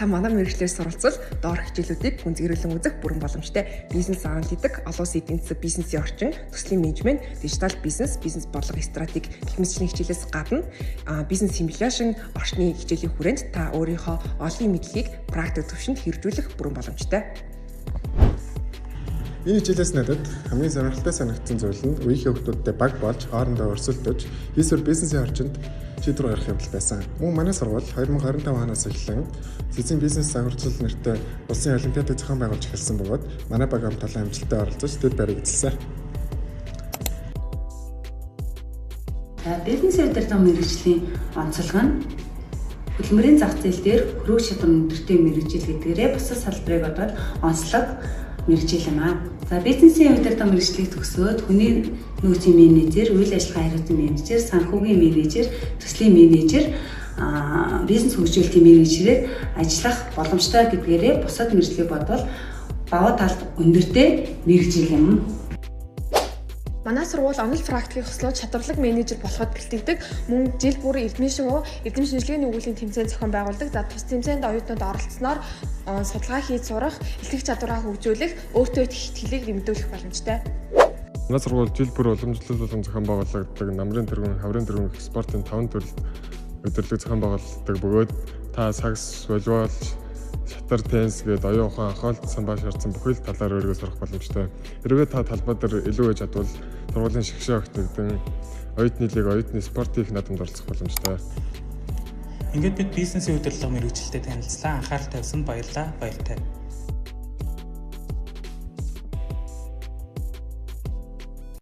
Та манай мэргэжлээр суралцвал доорх хичээлүүдийг гүнзгийрүүлэн үзэх бүрэн боломжтой. Бизнес аналитик, олон улсын эдийн засаг бизнесийн орчин, төслийн менежмент, дижитал бизнес, бизнес бодлого стратеги гэх мэтчлийн хичээлээс гадна бизнес симуляшн орчны хичээлийн хүрээнд та өөрийнхөө олон мэдлэгийг практик төвшөнд хэрэгжүүлэх бүрэн боломжтой. Энэ хичээлээс надад хамгийн сонирхолтой санагдсан зүйл нь үеийнхээ хүүхдүүдтэй баг болж хоорондоо өрсөлдөж хийсвэр бизнесийн орчинд шийдвэр гаргах явдал байсан. Мөн манай сургууль 2025 оноос эхлэн эцсийн бизнес загварчил нэртэй улсын олимпиадыг зохион байгуулж эхэлсэн бөгөөд манай баг амталан амжилттай оролцож тэд баригдсан. Бизнесийн удирдлага мэргэжлийн онцлог нь хөдөлмөрийн зах зээл дээр хөрөг шударга өндөртэй мэргэжил гэдгээрээ бусад салбарыг бодвол онцлог мэргэжил юм аа. За бизнесийн удирдлага мэргэжлийг төгсөөд хүний нөөцийн менежер, үйл ажиллагаа хариуцсан менежер, санхүүгийн менежер, төслийн менежер, бизнес хөгжүүлэлтийн менежерээр ажиллах боломжтой гэдгээрээ бусад мэргэжлийг бодвол даваа талд өндөртэй мэргэжил юм. Манай сургууль онол практикийг хослоод чадварлаг менежер болоход бэлтгэдэг. Мөн жил бүр эрдэмийн шинжилгээний өгүүлбэрийн тэмцээн зохион байгуулдаг. За тус тэмцээнд оюутнууд оролцсноор судалгаа хийж сурах, илтгэх чадвараа хөгжүүлэх, өөртөө итгэлийг нэмэгдүүлэх боломжтой. Манай сургууль жил бүр уламжлал болон зохион байгуулагддаг намрын тэргүүн, хаврын тэргүүн гэх спортын 5 төрөлд удирдлага зохион байгуулдаг бөгөөд та сакс, волейбол, шатар, теннис гээд оюун ухаан, анхаалтсан ба шаардсан бүхэл талаар өөрийгөө сурах боломжтой. Хэрвээ та талбай дээр илүү ээж чадвал сургуулийн шигшээ огтдон оюутны лиг, оюутны спортын их наадамд оролцох боломжтой. Ингээд бид бизнесийн удирдлага мэргэжилтэд танилцлаа. Анхаарал тавьсанд баярлалаа. Баяртай.